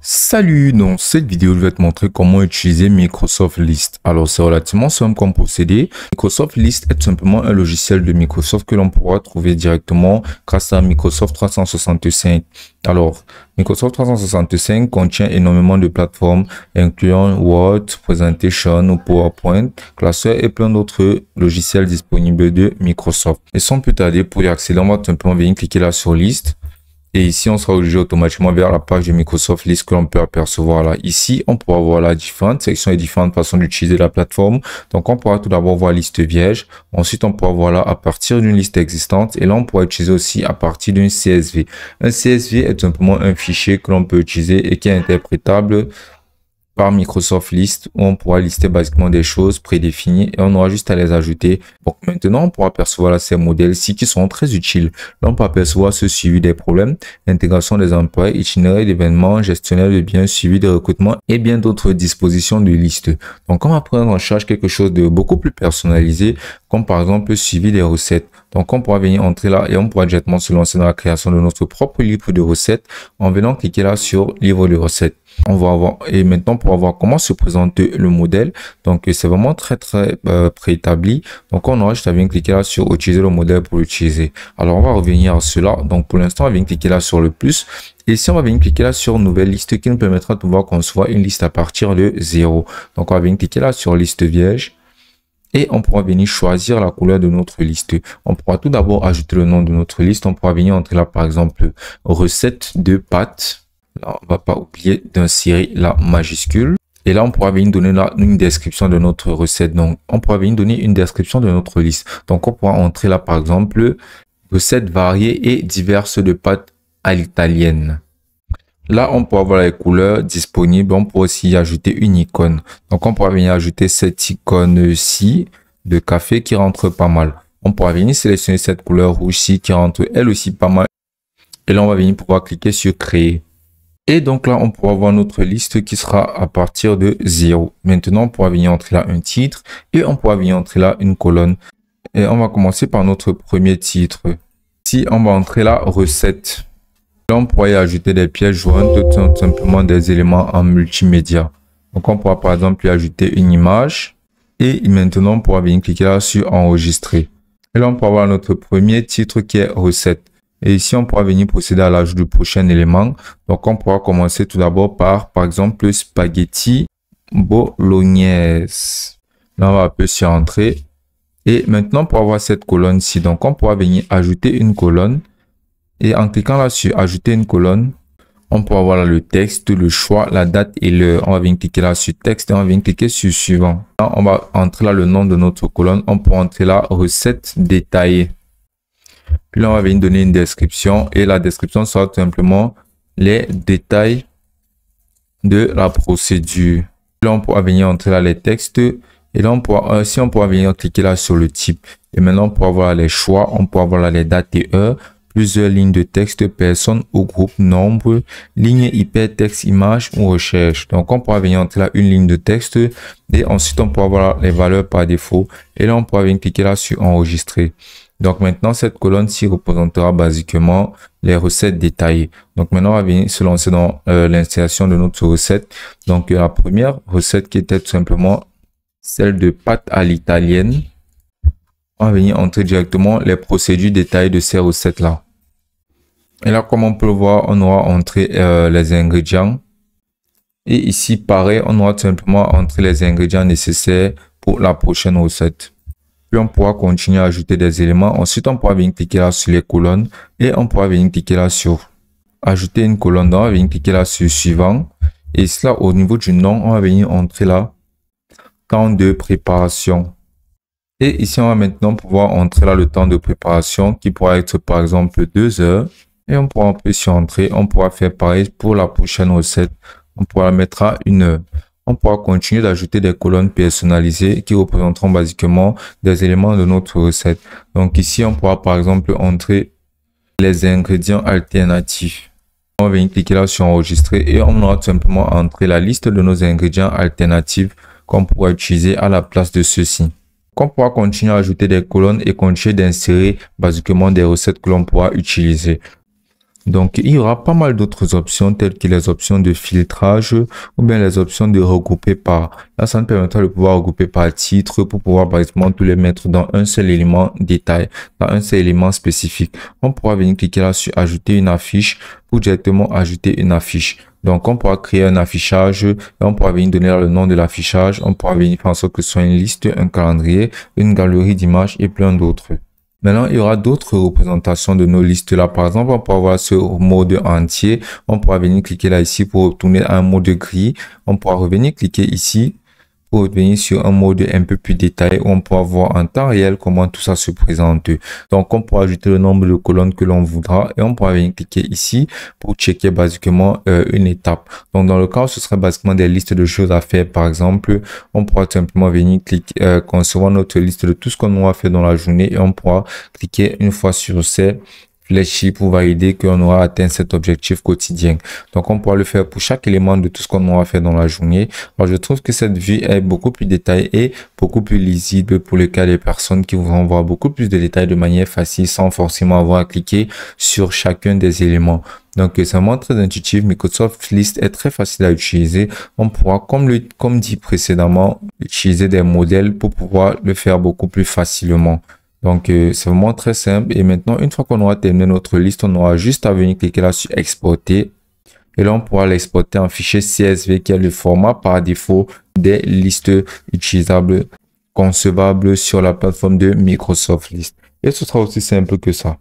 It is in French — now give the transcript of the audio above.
Salut, dans cette vidéo, je vais te montrer comment utiliser Microsoft List. Alors, c'est relativement simple comme procédé. Microsoft List est tout simplement un logiciel de Microsoft que l'on pourra trouver directement grâce à Microsoft 365. Alors, Microsoft 365 contient énormément de plateformes, incluant Word, Presentation ou PowerPoint, Classeur et plein d'autres logiciels disponibles de Microsoft. Et sans plus tarder, pour y accéder, on va tout simplement venir cliquer là sur Liste. Et ici, on sera dirigé automatiquement vers la page de Microsoft List que l'on peut apercevoir là. Ici, on pourra voir la différentes sections et différentes façons d'utiliser la plateforme. Donc, on pourra tout d'abord voir liste vierge. Ensuite, on pourra voir là à partir d'une liste existante. Et là, on pourra utiliser aussi à partir d'une CSV. Un CSV est tout simplement un fichier que l'on peut utiliser et qui est interprétable par Microsoft List, où on pourra lister basiquement des choses prédéfinies et on aura juste à les ajouter. Donc maintenant, on pourra apercevoir là ces modèles-ci qui sont très utiles. Là, on peut apercevoir ce suivi des problèmes, intégration des emplois, itinéraire d'événements, gestionnaire de biens, suivi de recrutement et bien d'autres dispositions de liste. Donc, on va prendre en charge quelque chose de beaucoup plus personnalisé, comme par exemple le suivi des recettes. Donc, on pourra venir entrer là et on pourra directement se lancer dans la création de notre propre livre de recettes en venant cliquer là sur livre de recettes. On va avoir, et maintenant pour voir comment se présente le modèle. Donc c'est vraiment très préétabli. Donc on aura juste à venir cliquer là sur utiliser le modèle pour l'utiliser. Alors on va revenir à cela. Donc pour l'instant on va venir cliquer là sur le plus. Et ici on va venir cliquer là sur nouvelle liste qui nous permettra de pouvoir concevoir une liste à partir de 0. Donc on va venir cliquer là sur liste vierge. Et on pourra venir choisir la couleur de notre liste. On pourra tout d'abord ajouter le nom de notre liste. On pourra venir entrer là par exemple recette de pâtes. Là, on va pas oublier d'insérer la majuscule. Et là, on pourra venir donner là une description de notre recette. Donc, on pourra venir donner une description de notre liste. Donc, on pourra entrer là, par exemple, recettes variées et diverses de pâtes à l'italienne. Là, on pourra voir les couleurs disponibles. On pourra aussi y ajouter une icône. Donc, on pourra venir ajouter cette icône-ci de café qui rentre pas mal. On pourra venir sélectionner cette couleur rouge-ci qui rentre elle aussi pas mal. Et là, on va venir pouvoir cliquer sur créer. Et donc là, on pourra voir notre liste qui sera à partir de 0. Maintenant, on pourra venir entrer là un titre et on pourra venir entrer là une colonne. Et on va commencer par notre premier titre. Ici, on va entrer là recette. Là, on pourra y ajouter des pièces jointes, tout simplement des éléments en multimédia. Donc, on pourra par exemple y ajouter une image. Et maintenant, on pourra venir cliquer là sur enregistrer. Et là, on pourra voir notre premier titre qui est recette. Et ici, on pourra venir procéder à l'ajout du prochain élément. Donc, on pourra commencer tout d'abord par exemple, spaghetti bolognaise. Là, on va appuyer sur entrée. Et maintenant, pour avoir cette colonne-ci, donc, on pourra venir ajouter une colonne. Et en cliquant là sur ajouter une colonne, on pourra voir là le texte, le choix, la date et l'heure. On va venir cliquer là sur texte et on va venir cliquer sur suivant. Là, on va entrer là le nom de notre colonne. On pourra entrer là recette détaillée. Puis là, on va venir donner une description et la description sera tout simplement les détails de la procédure. Puis là, on pourra venir entrer là les textes et là, on pourra, si on pourra venir cliquer là sur le type. Et maintenant, on pourra voir les choix, on pourra voir là les dates et heures, plusieurs lignes de texte, personnes ou groupe, nombre, ligne hypertexte, image ou recherche. Donc, on pourra venir entrer là une ligne de texte et ensuite, on pourra voir les valeurs par défaut. Et là, on pourra venir cliquer là sur enregistrer. Donc maintenant, cette colonne-ci représentera basiquement les recettes détaillées. Donc maintenant, on va venir se lancer dans l'installation de notre recette. Donc la première recette qui était tout simplement celle de pâtes à l'italienne. On va venir entrer directement les procédures détaillées de ces recettes-là. Et là, comme on peut le voir, on aura entré les ingrédients. Et ici, pareil, on aura tout simplement entré les ingrédients nécessaires pour la prochaine recette. Puis on pourra continuer à ajouter des éléments. Ensuite, on pourra venir cliquer là sur les colonnes et on pourra venir cliquer là sur ajouter une colonne. Donc, on va venir cliquer là sur suivant. Et cela, au niveau du nom, on va venir entrer là temps de préparation. Et ici, on va maintenant pouvoir entrer là le temps de préparation qui pourra être par exemple 2 heures. Et on pourra appuyer sur entrée. On pourra faire pareil pour la prochaine recette. On pourra la mettre à 1 heure. On pourra continuer d'ajouter des colonnes personnalisées qui représenteront basiquement des éléments de notre recette. Donc ici, on pourra par exemple entrer les ingrédients alternatifs. On va venir cliquer là sur enregistrer et on aura tout simplement entré la liste de nos ingrédients alternatifs qu'on pourra utiliser à la place de ceux-ci. On pourra continuer à ajouter des colonnes et continuer d'insérer basiquement des recettes que l'on pourra utiliser. Donc, il y aura pas mal d'autres options telles que les options de filtrage ou bien les options de regrouper par. Là, ça nous permettra de pouvoir regrouper par titre pour pouvoir, par exemple, tous les mettre dans un seul élément détail, dans un seul élément spécifique. On pourra venir cliquer là sur ajouter une affiche pour directement ajouter une affiche. Donc, on pourra créer un affichage et on pourra venir donner le nom de l'affichage. On pourra venir faire en sorte que ce soit une liste, un calendrier, une galerie d'images et plein d'autres. Maintenant, il y aura d'autres représentations de nos listes là. Par exemple, on pourra voir ce mode entier. On pourra venir cliquer là ici pour retourner à un mode gris. On pourra revenir cliquer ici pour revenir sur un mode un peu plus détaillé où on pourra voir en temps réel comment tout ça se présente. Donc, on pourra ajouter le nombre de colonnes que l'on voudra et on pourra venir cliquer ici pour checker basiquement une étape. Donc, dans le cas où ce serait basiquement des listes de choses à faire, par exemple, on pourra simplement venir cliquer, concevoir notre liste de tout ce qu'on aura fait dans la journée et on pourra cliquer une fois sur ces flèches pour valider qu'on aura atteint cet objectif quotidien. Donc, on pourra le faire pour chaque élément de tout ce qu'on aura fait dans la journée. Alors, je trouve que cette vue est beaucoup plus détaillée et beaucoup plus lisible pour le cas des personnes qui vont voir beaucoup plus de détails de manière facile sans forcément avoir à cliquer sur chacun des éléments. Donc, c'est vraiment très intuitif. Microsoft List est très facile à utiliser. On pourra, comme dit précédemment, utiliser des modèles pour pouvoir le faire beaucoup plus facilement. Donc, c'est vraiment très simple. Et maintenant, une fois qu'on aura terminé notre liste, on aura juste à venir cliquer là sur exporter. Et là, on pourra l'exporter en fichier CSV qui est le format par défaut des listes utilisables, concevables sur la plateforme de Microsoft List. Et ce sera aussi simple que ça.